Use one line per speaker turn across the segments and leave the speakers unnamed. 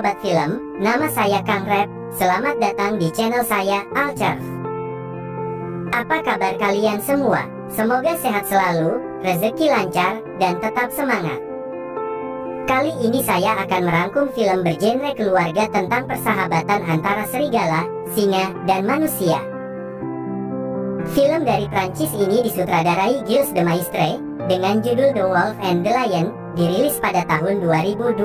Sobat Film, nama saya Kang Rep. Selamat datang di channel saya, Alcerf. Apa kabar kalian semua? Semoga sehat selalu, rezeki lancar, dan tetap semangat. Kali ini saya akan merangkum film bergenre keluarga tentang persahabatan antara serigala, singa, dan manusia. Film dari Prancis ini disutradarai Gilles de Maistre, dengan judul The Wolf and the Lion, dirilis pada tahun 2021.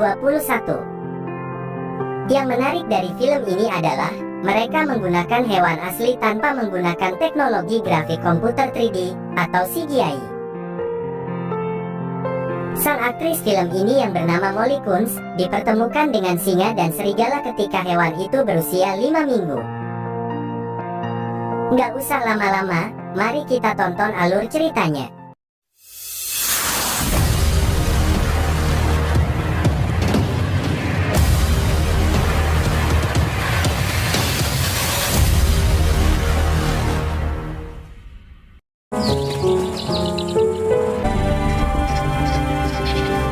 Yang menarik dari film ini adalah, mereka menggunakan hewan asli tanpa menggunakan teknologi grafik komputer 3D, atau CGI. Sang aktris film ini yang bernama Molly Kunz, dipertemukan dengan singa dan serigala ketika hewan itu berusia 5 minggu. Nggak usah lama-lama, mari kita tonton alur ceritanya.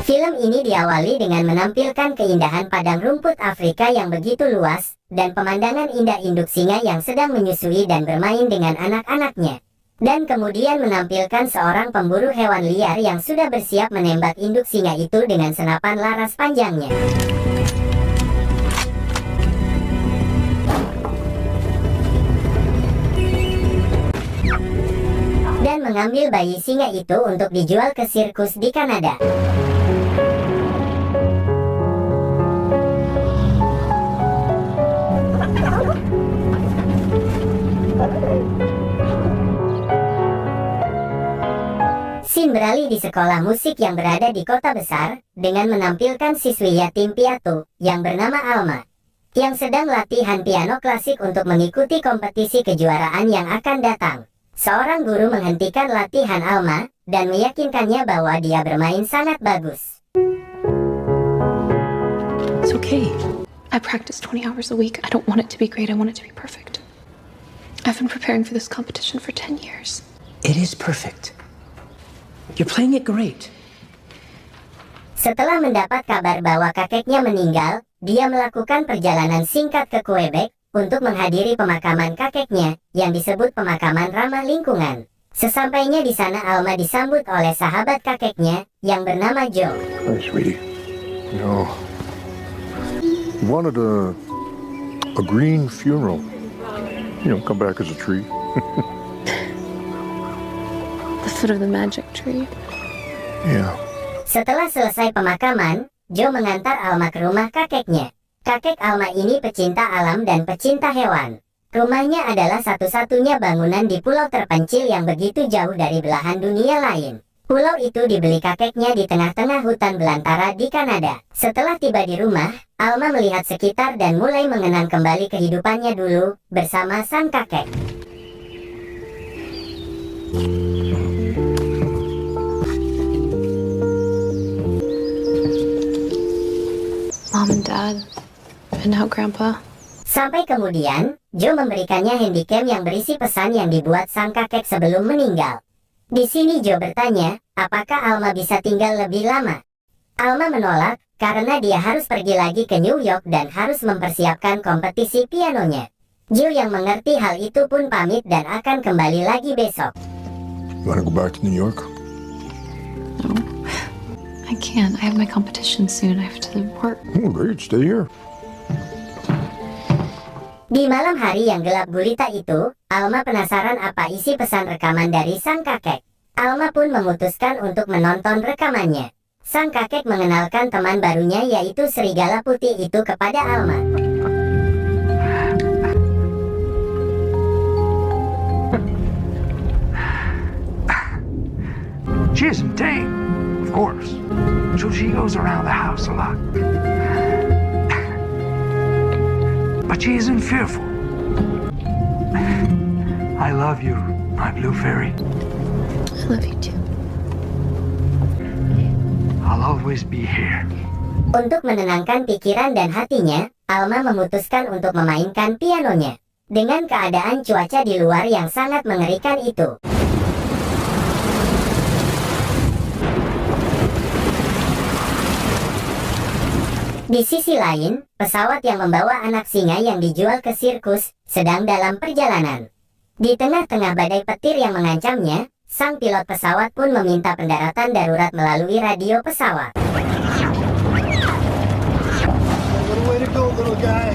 Film ini diawali dengan menampilkan keindahan padang rumput Afrika yang begitu luas, dan pemandangan indah induk singa yang sedang menyusui dan bermain dengan anak-anaknya. Dan kemudian menampilkan seorang pemburu hewan liar yang sudah bersiap menembak induk singa itu dengan senapan laras panjangnya. Dan mengambil bayi singa itu untuk dijual ke sirkus di Kanada. Scene beralih di sekolah musik yang berada di kota besar, dengan menampilkan siswi yatim piatu, yang bernama Alma, yang sedang latihan piano klasik untuk mengikuti kompetisi kejuaraan yang akan datang. Seorang guru menghentikan latihan Alma, dan meyakinkannya bahwa dia bermain sangat bagus.
It's okay. I practice 20 hours a week. I don't want it to be great, I want it to be perfect. I've been preparing for this competition for 10 years.
It is perfect. You're playing it great.
Setelah mendapat kabar bahwa kakeknya meninggal, dia melakukan perjalanan singkat ke Quebec untuk menghadiri pemakaman kakeknya, yang disebut pemakaman ramah lingkungan. Sesampainya di sana, Alma disambut oleh sahabat kakeknya, yang bernama Joe.
Hi, sweetie. You know, you wanted a green funeral. You know, come back as a tree.
The foot of the magic tree.
Yeah.
Setelah selesai pemakaman, Joe mengantar Alma ke rumah kakeknya. Kakek Alma ini pecinta alam dan pecinta hewan. Rumahnya adalah satu-satunya bangunan di pulau terpencil yang begitu jauh dari belahan dunia lain. Pulau itu dibeli kakeknya di tengah-tengah hutan belantara di Kanada. Setelah tiba di rumah, Alma melihat sekitar dan mulai mengenang kembali kehidupannya dulu, bersama sang kakek.
Mom and Dad, and now Grandpa.
Sampai kemudian, Joe memberikannya handycam yang berisi pesan yang dibuat sang kakek sebelum meninggal. Di sini Joe bertanya, apakah Alma bisa tinggal lebih lama? Alma menolak, karena dia harus pergi lagi ke New York dan harus mempersiapkan kompetisi pianonya. Joe yang mengerti hal itu pun pamit dan akan kembali lagi besok.
You wanna go back to New York?
No, I can't. I have my competition soon. I have to work.
Oh, great. Stay here.
Di malam hari yang gelap gulita itu, Alma penasaran apa isi pesan rekaman dari sang kakek. Alma pun memutuskan untuk menonton rekamannya. Sang kakek mengenalkan teman barunya, yaitu serigala putih itu, kepada Alma.
She isn't tame, of course. So she goes around the house a lot. But she isn't fearful. I love you, my blue fairy.
I love you too.
I'll always be here.
Untuk menenangkan pikiran dan hatinya, Alma memutuskan untuk memainkan pianonya. Dengan keadaan cuaca di luar yang sangat mengerikan itu. Di sisi lain, pesawat yang membawa anak singa yang dijual ke sirkus sedang dalam perjalanan. Di tengah-tengah badai petir yang mengancamnya, sang pilot pesawat pun meminta pendaratan darurat melalui radio pesawat.
Way to go, little guy.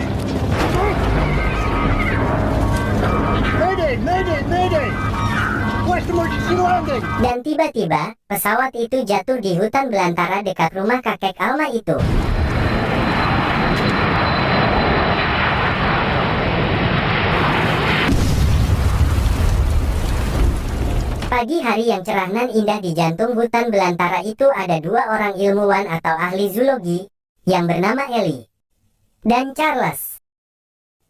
Mayday, mayday, mayday. West emergency landing.
Dan tiba-tiba, pesawat itu jatuh di hutan belantara dekat rumah kakek Alma itu. Pagi hari yang cerah nan indah di jantung hutan belantara itu ada dua orang ilmuwan atau ahli zoologi yang bernama Ellie dan Charles.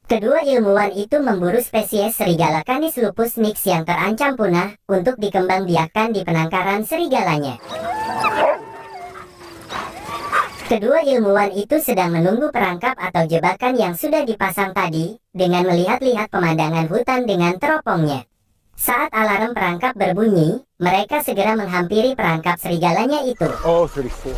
Kedua ilmuwan itu memburu spesies serigala Canis lupus nix yang terancam punah untuk dikembangbiakkan di penangkaran serigalanya. Kedua ilmuwan itu sedang menunggu perangkap atau jebakan yang sudah dipasang tadi dengan melihat-lihat pemandangan hutan dengan teropongnya. Saat alarm perangkap berbunyi, mereka segera menghampiri perangkap serigalanya itu.
Oh, 34.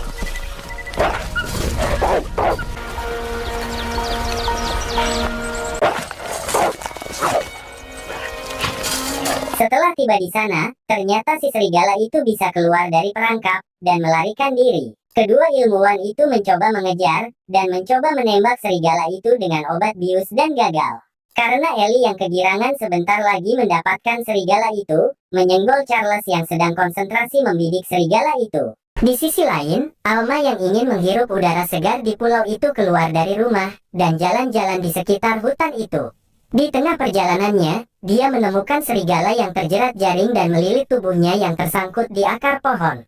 Setelah tiba di sana, ternyata si serigala itu bisa keluar dari perangkap dan melarikan diri. Kedua ilmuwan itu mencoba mengejar dan mencoba menembak serigala itu dengan obat bius dan gagal. Karena Ellie yang kegirangan sebentar lagi mendapatkan serigala itu, menyenggol Charles yang sedang konsentrasi membidik serigala itu. Di sisi lain, Alma yang ingin menghirup udara segar di pulau itu keluar dari rumah dan jalan-jalan di sekitar hutan itu. Di tengah perjalanannya, dia menemukan serigala yang terjerat jaring dan melilit tubuhnya yang tersangkut di akar pohon.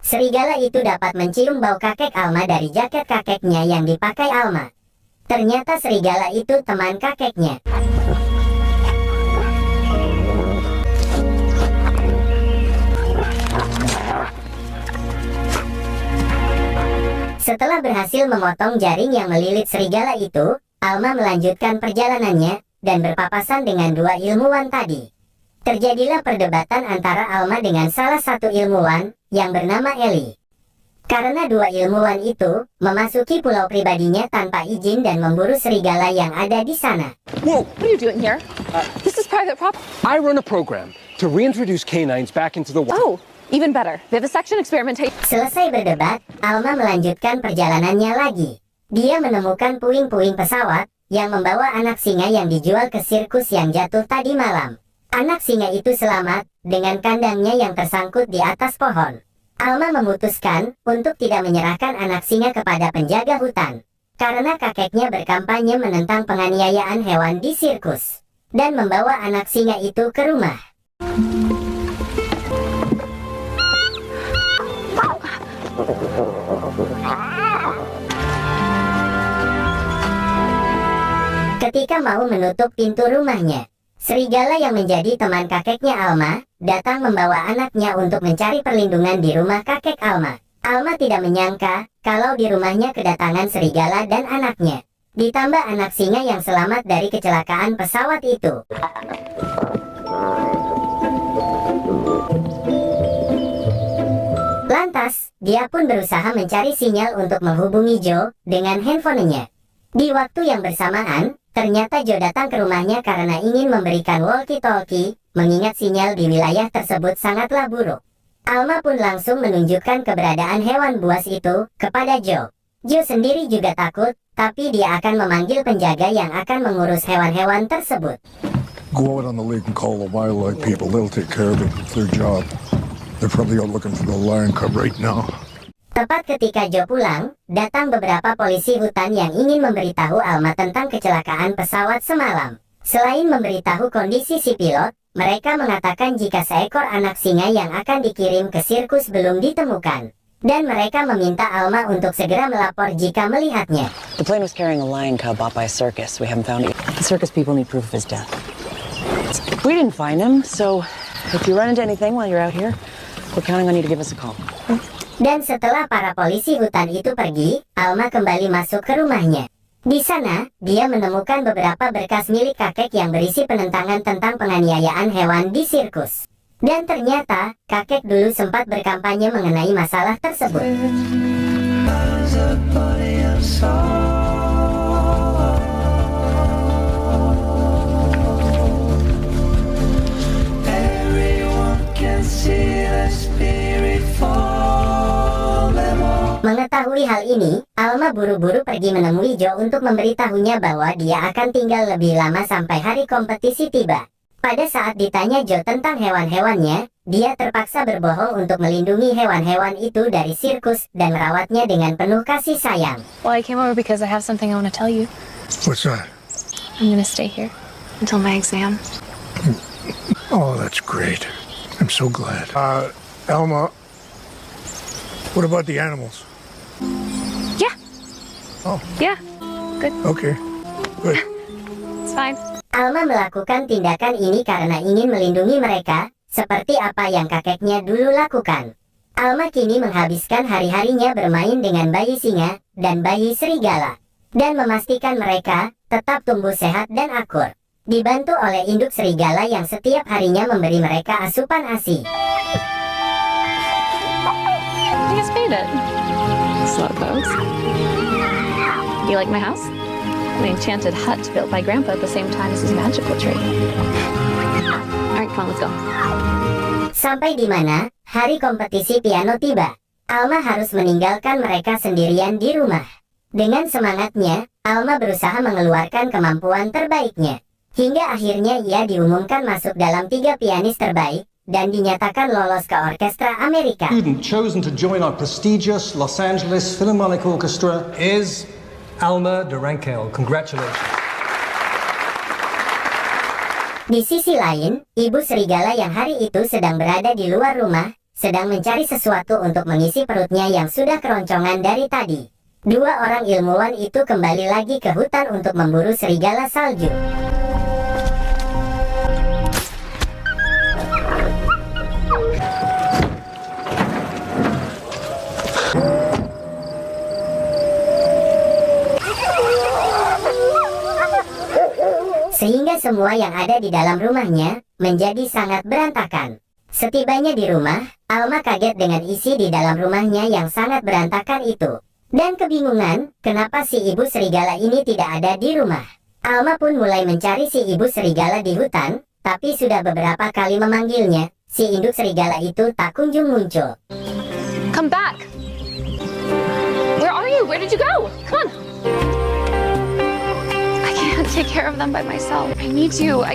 Serigala itu dapat mencium bau kakek Alma dari jaket kakeknya yang dipakai Alma. Ternyata serigala itu teman kakeknya. Setelah berhasil memotong jaring yang melilit serigala itu, Alma melanjutkan perjalanannya dan berpapasan dengan dua ilmuwan tadi. Terjadilah perdebatan antara Alma dengan salah satu ilmuwan yang bernama Ellie. Karena dua ilmuwan itu memasuki pulau pribadinya tanpa izin dan memburu serigala yang ada di sana.
Whoa, what are you doing here? This is private property.
I run a program to reintroduce canines back into the wild.
Oh, even better. Vivisection experimentation.
Selesai berdebat, Alma melanjutkan perjalanannya lagi. Dia menemukan puing-puing pesawat yang membawa anak singa yang dijual ke sirkus yang jatuh tadi malam. Anak singa itu selamat dengan kandangnya yang tersangkut di atas pohon. Alma memutuskan untuk tidak menyerahkan anak singa kepada penjaga hutan, karena kakeknya berkampanye menentang penganiayaan hewan di sirkus, dan membawa anak singa itu ke rumah. Ketika mau menutup pintu rumahnya, serigala yang menjadi teman kakeknya Alma datang membawa anaknya untuk mencari perlindungan di rumah kakek Alma. Alma tidak menyangka kalau di rumahnya kedatangan serigala dan anaknya. Ditambah anak singa yang selamat dari kecelakaan pesawat itu. Lantas, dia pun berusaha mencari sinyal untuk menghubungi Joe dengan handphonenya. Di waktu yang bersamaan, ternyata Joe datang ke rumahnya karena ingin memberikan walkie-talkie, mengingat sinyal di wilayah tersebut sangatlah buruk. Alma pun langsung menunjukkan keberadaan hewan buas itu kepada Joe. Joe sendiri juga takut, tapi dia akan memanggil penjaga yang akan mengurus hewan-hewan tersebut.
Go out on the lake and call the wildlife people. They'll take care of it. It's their job. They're probably out looking for the lion cub right now.
Tepat ketika Joe pulang, datang beberapa polisi hutan yang ingin memberitahu Alma tentang kecelakaan pesawat semalam. Selain memberitahu kondisi si pilot, mereka mengatakan jika seekor anak singa yang akan dikirim ke sirkus belum ditemukan. Dan mereka meminta Alma untuk segera melapor jika melihatnya.
The plane was carrying a lion cub bought by a circus. We haven't found it. The circus people need proof of his death. We didn't find him, so if you run into anything while you're out here, we're counting on you to give us a call.
Dan setelah para polisi hutan itu pergi, Alma kembali masuk ke rumahnya. Di sana, dia menemukan beberapa berkas milik kakek yang berisi penentangan tentang penganiayaan hewan di sirkus. Dan ternyata, kakek dulu sempat berkampanye mengenai masalah tersebut. Mengetahui hal ini, Alma buru-buru pergi menemui Joe untuk memberitahunya bahwa dia akan tinggal lebih lama sampai hari kompetisi tiba. Pada saat ditanya Joe tentang hewan-hewannya, dia terpaksa berbohong untuk melindungi hewan-hewan itu dari sirkus dan merawatnya dengan penuh kasih sayang.
Well, I came over because I have something I want to tell you.
What's that?
I'm gonna stay here until my exam.
Oh, that's great. I'm so glad. Alma, what about the animals?
Yeah.
Oh,
Yeah. Good.
okay. Good.
It's fine.
Alma melakukan tindakan ini karena ingin melindungi mereka, seperti apa yang kakeknya dulu lakukan. Alma kini menghabiskan hari-harinya bermain dengan bayi singa dan bayi serigala, dan memastikan mereka tetap tumbuh sehat dan akur, dibantu oleh induk serigala yang setiap harinya memberi mereka asupan ASI.
I just made it. Slow pose. You like my house? An enchanted hut built by Grandpa at the same time as his magical tree. Alright, come on, let's go.
Sampai di mana, hari kompetisi piano tiba. Alma harus meninggalkan mereka sendirian di rumah. Dengan semangatnya, Alma berusaha mengeluarkan kemampuan terbaiknya. Hingga akhirnya ia diumumkan masuk dalam 3 pianis terbaik, dan dinyatakan lolos ke Orkestra Amerika.
Student chosen to join our prestigious Los Angeles Philharmonic Orchestra is Alma Durankel. Congratulations.
Di sisi lain, ibu serigala yang hari itu sedang berada di luar rumah, sedang mencari sesuatu untuk mengisi perutnya yang sudah keroncongan dari tadi. 2 orang ilmuwan itu kembali lagi ke hutan untuk memburu serigala salju. Sehingga semua yang ada di dalam rumahnya menjadi sangat berantakan. Setibanya di rumah, Alma kaget dengan isi di dalam rumahnya yang sangat berantakan itu. Dan kebingungan, kenapa si ibu serigala ini tidak ada di rumah. Alma pun mulai mencari si ibu serigala di hutan, tapi sudah beberapa kali memanggilnya, si induk serigala itu tak kunjung muncul.
Come back! Where are you? Where did you go? Come on! I can't take care of them by myself. I need you.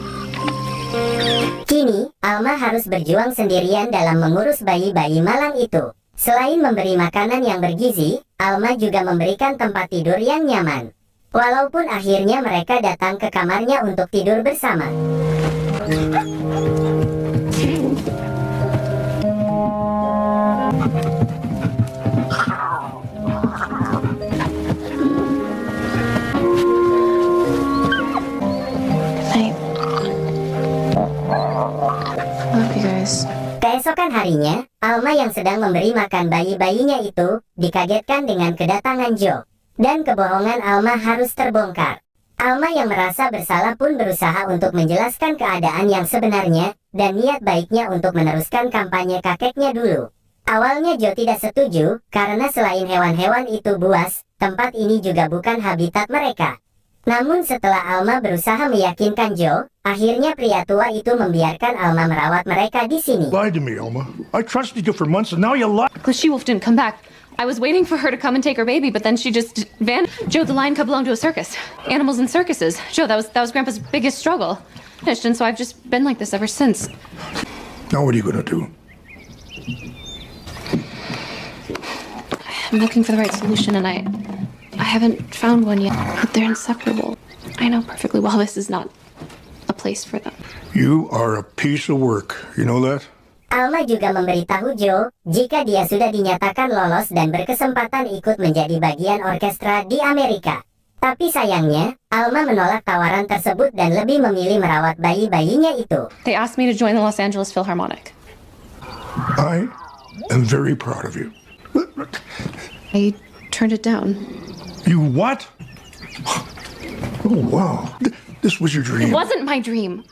Kini, Alma harus berjuang sendirian dalam mengurus bayi-bayi malang itu. Selain memberi makanan yang bergizi, Alma juga memberikan tempat tidur yang nyaman. Walaupun akhirnya mereka datang ke kamarnya untuk tidur bersama. Keesokan harinya, Alma yang sedang memberi makan bayi-bayinya itu, dikagetkan dengan kedatangan Joe. Dan kebohongan Alma harus terbongkar. Alma yang merasa bersalah pun berusaha untuk menjelaskan keadaan yang sebenarnya, dan niat baiknya untuk meneruskan kampanye kakeknya dulu. Awalnya Joe tidak setuju, karena selain hewan-hewan itu buas, tempat ini juga bukan habitat mereka. Namun setelah Alma berusaha meyakinkan Joe, akhirnya pria tua itu membiarkan Alma merawat mereka di sini.
Lied to me, Alma. I trusted you for months and now you lied.
The she-wolf didn't come back. I was waiting for her to come and take her baby, but then she just vanished. Joe, the lion cub belonged to a circus. Animals in circuses. Joe, that was Grandpa's biggest struggle. And so I've just been like this ever since.
Now what are you gonna do?
I'm looking for the right solution, and I haven't found one yet. But they're inseparable. I know perfectly well this is not a place for them.
You are a piece of work. You know that?
Alma juga memberitahu Joe, jika dia sudah dinyatakan lolos dan berkesempatan ikut menjadi bagian orkestra di Amerika. Tapi sayangnya, Alma menolak tawaran tersebut dan lebih memilih merawat bayi-bayinya itu.
They asked me to join the Los Angeles Philharmonic.
I am very proud of you.
I turned it down.
You what? Oh, wow. This was your
It
dream.
wasn't my dream.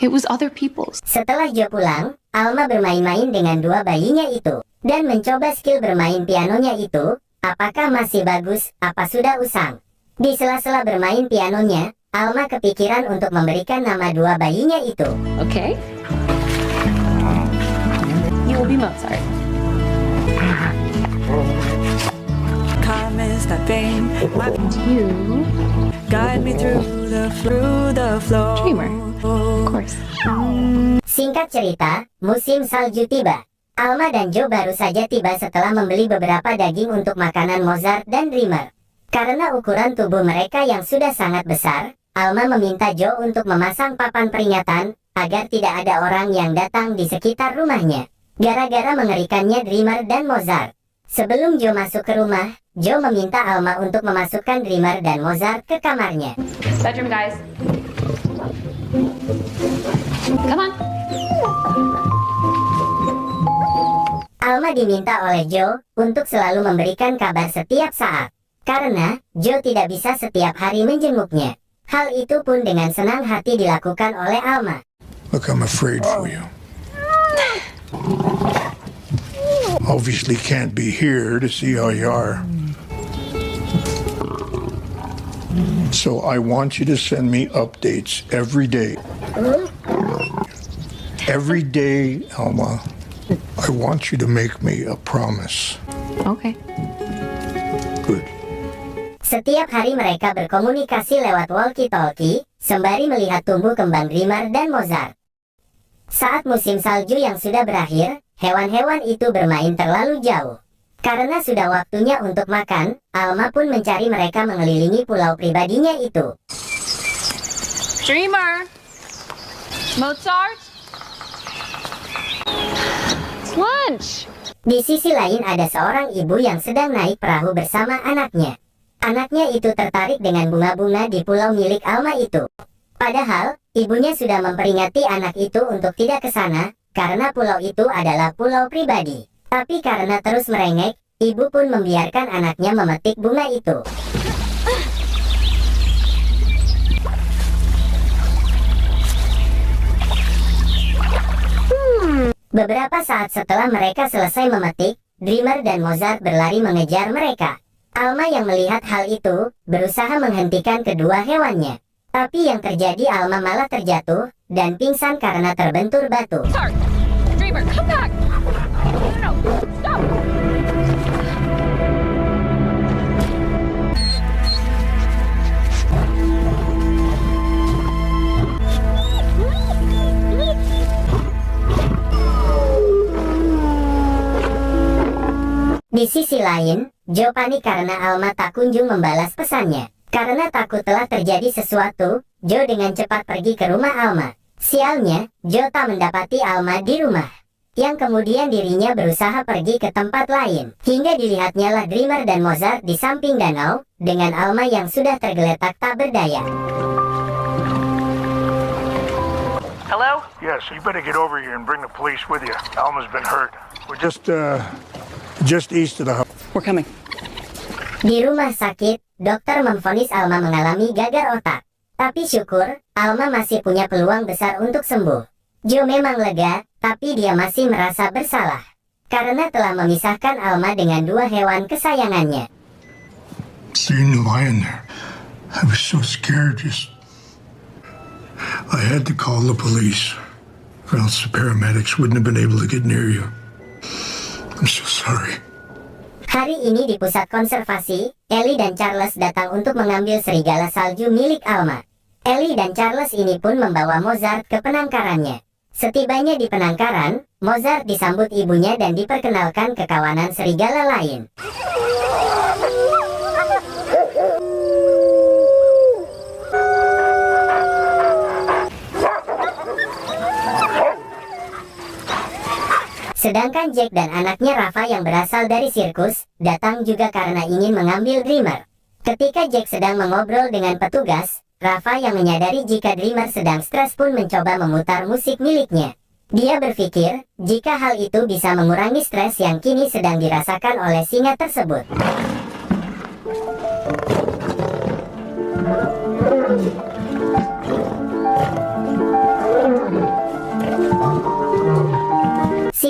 It was other people's.
Setelah Joe pulang, Alma bermain-main dengan dua bayinya itu, dan mencoba skill bermain pianonya itu. Apakah masih bagus, apa sudah usang? Di sela-sela bermain pianonya, Alma kepikiran untuk memberikan nama dua bayinya itu.
Okay. You will be Mozart.
Come is that vein,
You,
guide me through the flow.
Dreamer. Of course.
Singkat cerita, musim salju tiba. Alma dan Joe baru saja tiba setelah membeli beberapa daging untuk makanan Mozart dan Dreamer. Karena ukuran tubuh mereka yang sudah sangat besar, Alma meminta Joe untuk memasang papan peringatan, agar tidak ada orang yang datang di sekitar rumahnya. Gara-gara mengerikannya Dreamer dan Mozart. Sebelum Joe masuk ke rumah, Joe meminta Alma untuk memasukkan Dreamer dan Mozart ke kamarnya.
Bedroom, guys. Come on.
Alma diminta oleh Joe untuk selalu memberikan kabar setiap saat. Karena Joe tidak bisa setiap hari menjenguknya. Hal itu pun dengan senang hati dilakukan oleh Alma.
Look, I'm afraid for you. Obviously can't be here to see how you are. So I want you to send me updates every day. Every day, Alma. I want you to make me a promise.
Okay.
Good.
Setiap hari mereka berkomunikasi lewat walkie-talkie, sembari melihat tumbuh kembang Dreamer dan Mozart. Saat musim salju yang sudah berakhir, hewan-hewan itu bermain terlalu jauh. Karena sudah waktunya untuk makan, Alma pun mencari mereka mengelilingi pulau pribadinya itu.
Dreamer! Mozart? It's lunch!
Di sisi lain ada seorang ibu yang sedang naik perahu bersama anaknya. Anaknya itu tertarik dengan bunga-bunga di pulau milik Alma itu. Padahal, ibunya sudah memperingati anak itu untuk tidak ke sana, karena pulau itu adalah pulau pribadi. Tapi karena terus merengek, ibu pun membiarkan anaknya memetik bunga itu. Beberapa saat setelah mereka selesai memetik, Dreamer dan Mozart berlari mengejar mereka. Alma yang melihat hal itu, berusaha menghentikan kedua hewannya. Tapi yang terjadi Alma malah terjatuh, dan pingsan karena terbentur batu.
Mozart! Dreamer, come back! No, stop!
Di sisi lain, Joe panik karena Alma tak kunjung membalas pesannya. Karena takut telah terjadi sesuatu, Joe dengan cepat pergi ke rumah Alma. Sialnya, Joe tak mendapati Alma di rumah. Yang kemudian dirinya berusaha pergi ke tempat lain. Hingga dilihatnya lah Dreamer dan Mozart di samping danau, dengan Alma yang sudah tergeletak tak berdaya.
Hello?
Yes, you better get over here and bring the police with you. Alma's been hurt. We're just east of the house.
We're coming.
Di rumah sakit, dokter memvonis Alma mengalami gagal otak. Tapi syukur, Alma masih punya peluang besar untuk sembuh. Joe memang lega, tapi dia masih merasa bersalah. Karena telah memisahkan Alma dengan dua hewan kesayangannya.
Seeing you lying there, I was so scared. I had to call the police, or else the paramedics wouldn't have been able to get near you. I'm so sorry.
Hari ini di pusat konservasi, Ellie dan Charles datang untuk mengambil serigala salju milik Alma. Ellie dan Charles ini pun membawa Mozart ke penangkarannya. Setibanya di penangkaran, Mozart disambut ibunya dan diperkenalkan ke kawanan serigala lain. Sedangkan Jack dan anaknya Rafa yang berasal dari sirkus, datang juga karena ingin mengambil Dreamer. Ketika Jack sedang mengobrol dengan petugas, Rafa yang menyadari jika Dreamer sedang stres pun mencoba memutar musik miliknya. Dia berpikir, jika hal itu bisa mengurangi stres yang kini sedang dirasakan oleh singa tersebut.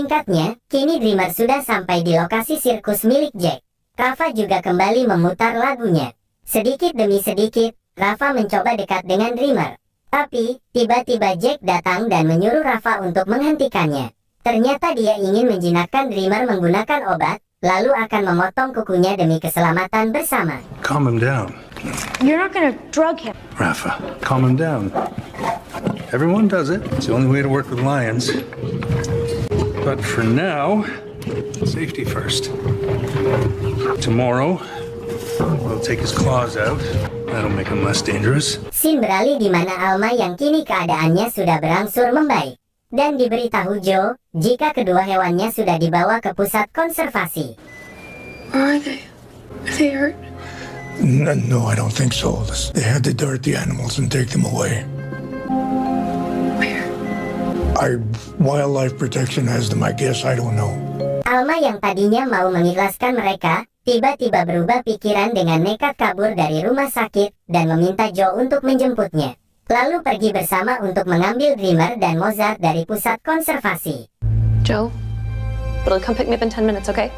Singkatnya, kini Dreamer sudah sampai di lokasi sirkus milik Jack. Rafa juga kembali memutar lagunya. Sedikit demi sedikit, Rafa mencoba dekat dengan Dreamer. Tapi, tiba-tiba Jack datang dan menyuruh Rafa untuk menghentikannya. Ternyata dia ingin menjinakkan Dreamer menggunakan obat, lalu akan memotong kukunya demi keselamatan bersama.
Calm him down.
You're not gonna drug him.
Rafa, calm him down. Everyone does it. It's the only way to work with lions. But for now, safety first. Tomorrow, we'll take his claws out. That'll make him less dangerous.
Scene beralih di mana Alma yang kini keadaannya sudah berangsur membaik. Dan diberitahu Joe, jika kedua hewannya sudah dibawa ke pusat konservasi.
Where are they? Are they hurt?
No, I don't think so. They had to dart the animals and take them away.
Where?
Wildlife Protection has them, I guess. I don't know.
Alma yang tadinya mau mengikhlaskan mereka, tiba-tiba berubah pikiran dengan nekat kabur dari rumah sakit dan meminta Joe untuk menjemputnya. Lalu pergi bersama untuk mengambil Dreamer dan Mozart dari pusat konservasi.
Joe, it'll come pick me up in 10 minutes, okay?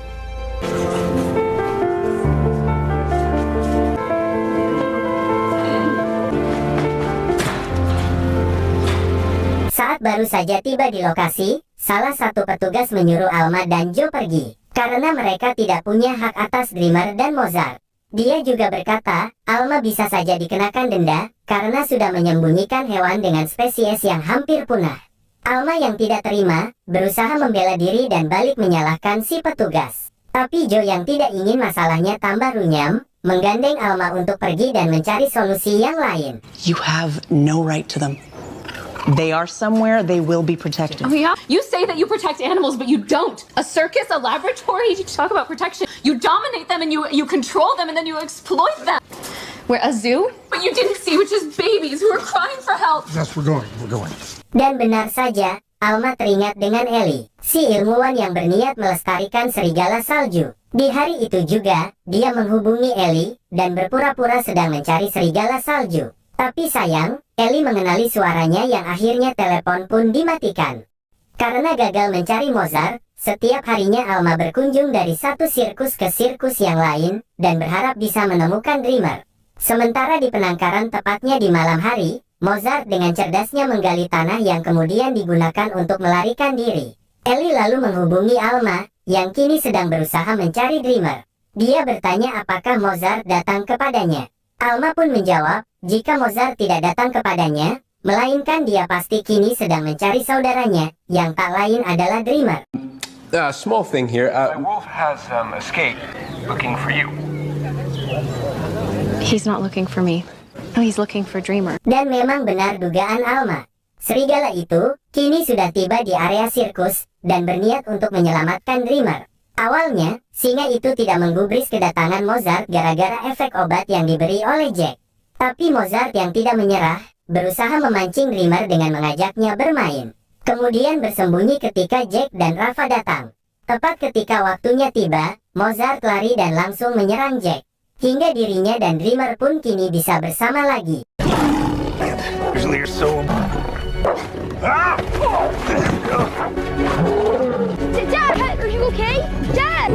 Saat baru saja tiba di lokasi, salah satu petugas menyuruh Alma dan Joe pergi, karena mereka tidak punya hak atas Dreamer dan Mozart. Dia juga berkata, Alma bisa saja dikenakan denda, karena sudah menyembunyikan hewan dengan spesies yang hampir punah. Alma yang tidak terima, berusaha membela diri dan balik menyalahkan si petugas. Tapi Joe yang tidak ingin masalahnya tambah runyam, menggandeng Alma untuk pergi dan mencari solusi yang lain.
You have no right to them. They are somewhere, they will be protected.
Oh yeah? You say that you protect animals, but you don't. A circus, a laboratory, you talk about protection. You dominate them and you control them and then you exploit them. We're a zoo? But you didn't see, which is babies who are crying for help.
Yes, we're going.
Dan benar saja, Alma teringat dengan Ellie, si ilmuwan yang berniat melestarikan serigala salju. Di hari itu juga, dia menghubungi Ellie, dan berpura-pura sedang mencari serigala salju. Tapi sayang, Ellie mengenali suaranya yang akhirnya telepon pun dimatikan. Karena gagal mencari Mozart, setiap harinya Alma berkunjung dari satu sirkus ke sirkus yang lain, dan berharap bisa menemukan Dreamer. Sementara di penangkaran tepatnya di malam hari, Mozart dengan cerdasnya menggali tanah yang kemudian digunakan untuk melarikan diri. Ellie lalu menghubungi Alma, yang kini sedang berusaha mencari Dreamer. Dia bertanya apakah Mozart datang kepadanya. Alma pun menjawab, jika Mozart tidak datang kepadanya, melainkan dia pasti kini sedang mencari saudaranya, yang tak lain adalah Dreamer.
Small thing here.
My wolf has escaped, looking for you.
He's not looking for me. No, he's looking for Dreamer.
Dan memang benar dugaan Alma. Serigala itu, kini sudah tiba di area sirkus, dan berniat untuk menyelamatkan Dreamer. Awalnya, singa itu tidak menggubris kedatangan Mozart gara-gara efek obat yang diberi oleh Jack. Tapi Mozart yang tidak menyerah, berusaha memancing Dreamer dengan mengajaknya bermain. Kemudian bersembunyi ketika Jack dan Rafa datang. Tepat ketika waktunya tiba, Mozart lari dan langsung menyerang Jack. Hingga dirinya dan Dreamer pun kini bisa bersama lagi.
Usually you're so...
Dad, are you okay? Dad!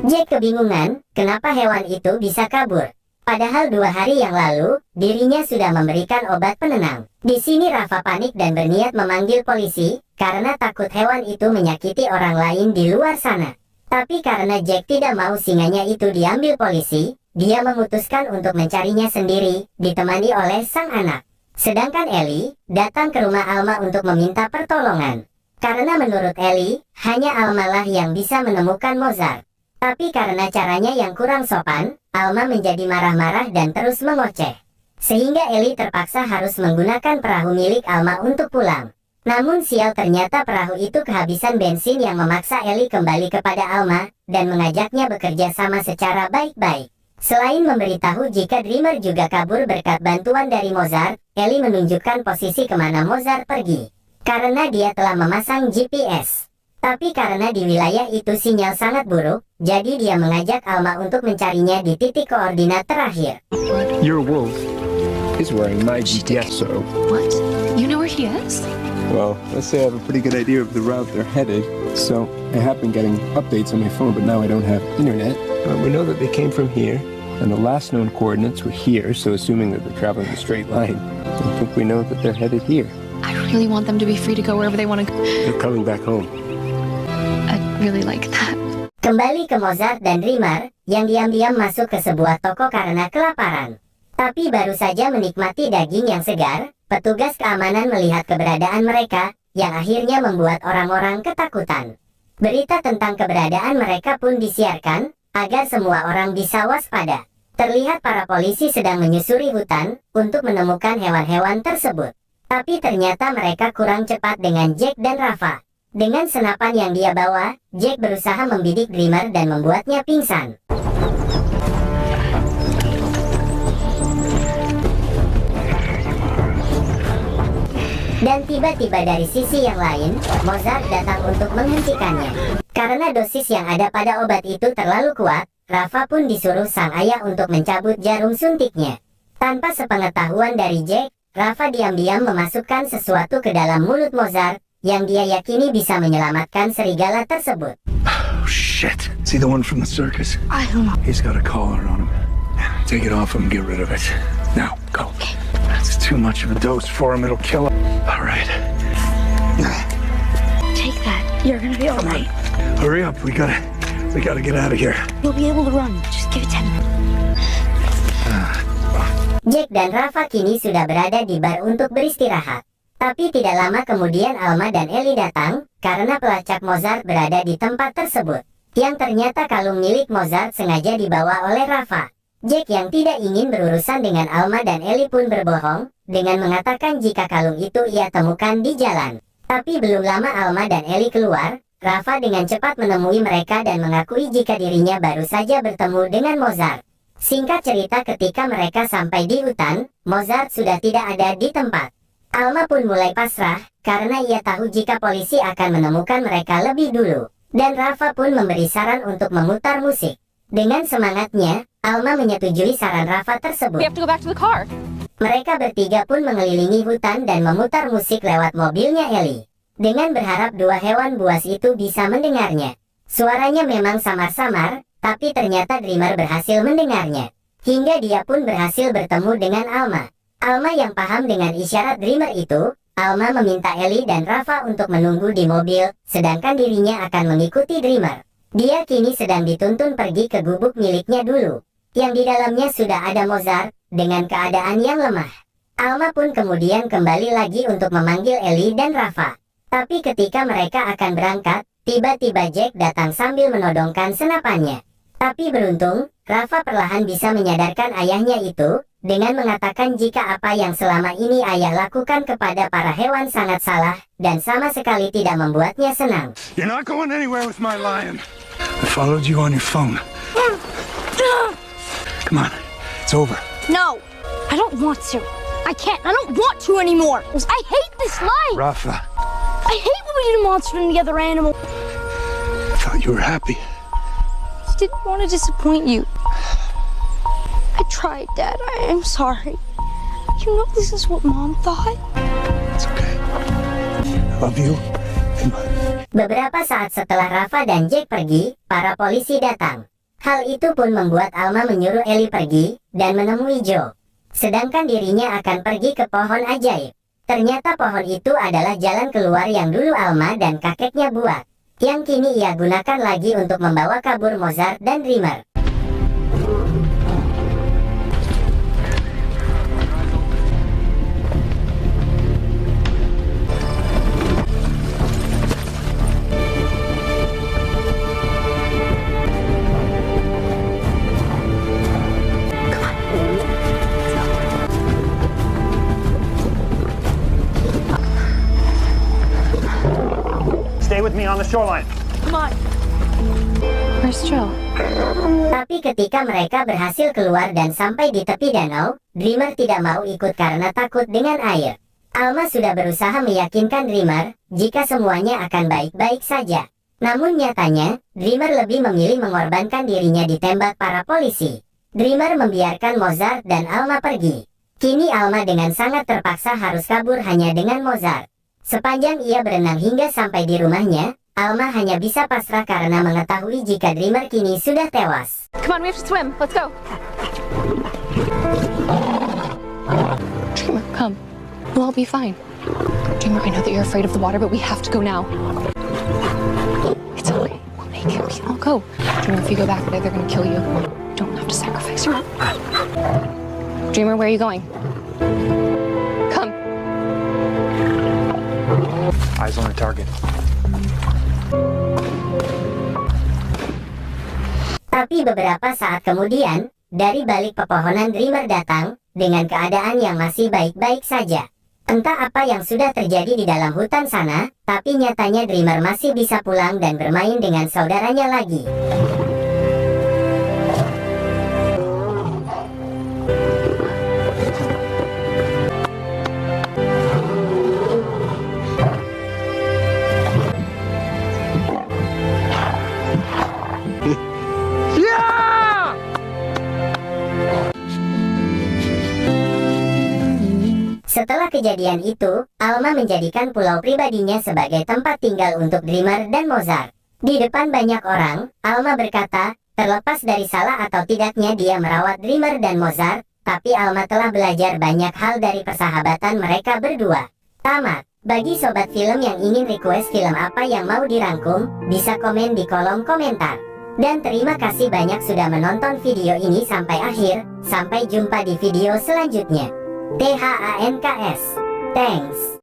Jack kebingungan, kenapa hewan itu bisa kabur. Padahal 2 hari yang lalu, dirinya sudah memberikan obat penenang. Di sini Rafa panik dan berniat memanggil polisi, karena takut hewan itu menyakiti orang lain di luar sana. Tapi karena Jack tidak mau singanya itu diambil polisi, dia memutuskan untuk mencarinya sendiri, ditemani oleh sang anak. Sedangkan Ellie, datang ke rumah Alma untuk meminta pertolongan. Karena menurut Ellie, hanya Alma lah yang bisa menemukan Mozart. Tapi karena caranya yang kurang sopan, Alma menjadi marah-marah dan terus mengoceh. Sehingga Ellie terpaksa harus menggunakan perahu milik Alma untuk pulang. Namun sial ternyata perahu itu kehabisan bensin yang memaksa Ellie kembali kepada Alma, dan mengajaknya bekerja sama secara baik-baik. Selain memberitahu jika Dreamer juga kabur berkat bantuan dari Mozart, Ellie menunjukkan posisi kemana Mozart pergi. Karena dia telah memasang GPS. Tapi karena di wilayah itu sinyal sangat buruk, jadi dia mengajak Alma untuk mencarinya di titik koordinat terakhir.
You're a wolf. is wearing my GPS, so...
What? You know where he is?
Well, let's say I have a pretty good idea of the route they're headed. So, I have been getting updates on my phone, but now I don't have internet. We know that they came from here, and the last known coordinates were here, so assuming that they're traveling a straight line, I think we know that they're headed here.
I really want them to be free to go wherever they want to go.
They're coming back home.
I really like that.
Kembali ke Mozart dan Dreamer, yang diam-diam masuk ke sebuah toko karena kelaparan. Tapi baru saja menikmati daging yang segar, petugas keamanan melihat keberadaan mereka, yang akhirnya membuat orang-orang ketakutan. Berita tentang keberadaan mereka pun disiarkan, agar semua orang bisa waspada. Terlihat para polisi sedang menyusuri hutan, untuk menemukan hewan-hewan tersebut. Tapi ternyata mereka kurang cepat dengan Jack dan Rafa. Dengan senapan yang dia bawa, Jack berusaha membidik Dreamer dan membuatnya pingsan. Dan tiba-tiba dari sisi yang lain, Mozart datang untuk menghentikannya. Karena dosis yang ada pada obat itu terlalu kuat, Rafa pun disuruh sang ayah untuk mencabut jarum suntiknya. Tanpa sepengetahuan dari Jack, Rafa diam-diam memasukkan sesuatu ke dalam mulut Mozart, yang dia yakini bisa menyelamatkan serigala tersebut.
Oh, shit. Is he the one from the circus?
I don't know.
He's got a collar on him. Take it off him and get rid of it. Now, go.
Okay.
That's too much of a dose for him. It'll kill him. All right.
Take that. You're gonna be all right.
Hurry up. We gotta get out of here.
You'll be able to run. Just give it 10 minutes.
Jack dan Rafa kini sudah berada di bar untuk beristirahat. Tapi tidak lama kemudian Alma dan Ellie datang, karena pelacak Mozart berada di tempat tersebut. Yang ternyata kalung milik Mozart sengaja dibawa oleh Rafa. Jack yang tidak ingin berurusan dengan Alma dan Ellie pun berbohong, dengan mengatakan jika kalung itu ia temukan di jalan. Tapi belum lama Alma dan Ellie keluar, Rafa dengan cepat menemui mereka dan mengakui jika dirinya baru saja bertemu dengan Mozart. Singkat cerita ketika mereka sampai di hutan, Mozart sudah tidak ada di tempat. Alma pun mulai pasrah, karena ia tahu jika polisi akan menemukan mereka lebih dulu. Dan Rafa pun memberi saran untuk memutar musik. Dengan semangatnya, Alma menyetujui saran Rafa tersebut.
We have to go back to the car.
Mereka bertiga pun mengelilingi hutan dan memutar musik lewat mobilnya Ellie. Dengan berharap dua hewan buas itu bisa mendengarnya. Suaranya memang samar-samar, tapi ternyata Dreamer berhasil mendengarnya. Hingga dia pun berhasil bertemu dengan Alma. Alma yang paham dengan isyarat Dreamer itu, Alma meminta Ellie dan Rafa untuk menunggu di mobil, sedangkan dirinya akan mengikuti Dreamer. Dia kini sedang dituntun pergi ke gubuk miliknya dulu, yang di dalamnya sudah ada Mozart, dengan keadaan yang lemah. Alma pun kemudian kembali lagi untuk memanggil Ellie dan Rafa. Tapi ketika mereka akan berangkat, tiba-tiba Jack datang sambil menodongkan senapannya. Tapi beruntung, Rafa perlahan bisa menyadarkan ayahnya itu, dengan mengatakan jika apa yang selama ini ayah lakukan kepada para hewan sangat salah, dan sama sekali tidak membuatnya senang.
You're not going anywhere with my lion. I followed you on your phone. Come on, it's over.
No, I don't want to. I can't. I don't want to anymore. I hate this life.
Rafa,
I hate when we eat a monster and the other animal.
I thought you were happy.
I didn't want to disappoint you. I tried, Dad. I am sorry. You know this is what Mom thought.
It's okay. I love you.
Beberapa saat setelah Rafa dan Jack pergi, para polisi datang. Hal itu pun membuat Alma menyuruh Ellie pergi, dan menemui Joe. Sedangkan dirinya akan pergi ke pohon ajaib. Ternyata pohon itu adalah jalan keluar yang dulu Alma dan kakeknya buat. Yang kini ia gunakan lagi untuk membawa kabur Mozart dan Dreamer.
Stay with me on the shoreline.
Come on.
Where's Joe?
Tapi ketika mereka berhasil keluar dan sampai di tepi danau, Dreamer tidak mau ikut karena takut dengan air. Alma sudah berusaha meyakinkan Dreamer, jika semuanya akan baik-baik saja. Namun nyatanya, Dreamer lebih memilih mengorbankan dirinya ditembak para polisi. Dreamer membiarkan Mozart dan Alma pergi. Kini Alma dengan sangat terpaksa harus kabur hanya dengan Mozart. Sepanjang ia berenang hingga sampai di rumahnya, Alma hanya bisa pasrah karena mengetahui jika Dreamer kini sudah tewas.
Come on, we have to swim. Let's go.
Dreamer, come. We'll all be fine. Dreamer, I know that you're afraid of the water, but we have to go now. It's okay. We'll make it. We can all go. Dreamer, if you go back there, they're gonna kill you. You don't have to sacrifice her. Dreamer, where are you going? Come.
Eyes on the target.
Tapi beberapa saat kemudian, dari balik pepohonan Dreamer datang, dengan keadaan yang masih baik-baik saja. Entah apa yang sudah terjadi di dalam hutan sana, tapi nyatanya Dreamer masih bisa pulang dan bermain dengan saudaranya lagi. Setelah kejadian itu, Alma menjadikan pulau pribadinya sebagai tempat tinggal untuk Dreamer dan Mozart. Di depan banyak orang, Alma berkata, terlepas dari salah atau tidaknya dia merawat Dreamer dan Mozart, tapi Alma telah belajar banyak hal dari persahabatan mereka berdua. Tamat. Bagi sobat film yang ingin request film apa yang mau dirangkum, bisa komen di kolom komentar. Dan terima kasih banyak sudah menonton video ini sampai akhir. Sampai jumpa di video selanjutnya. THANKS. Thanks.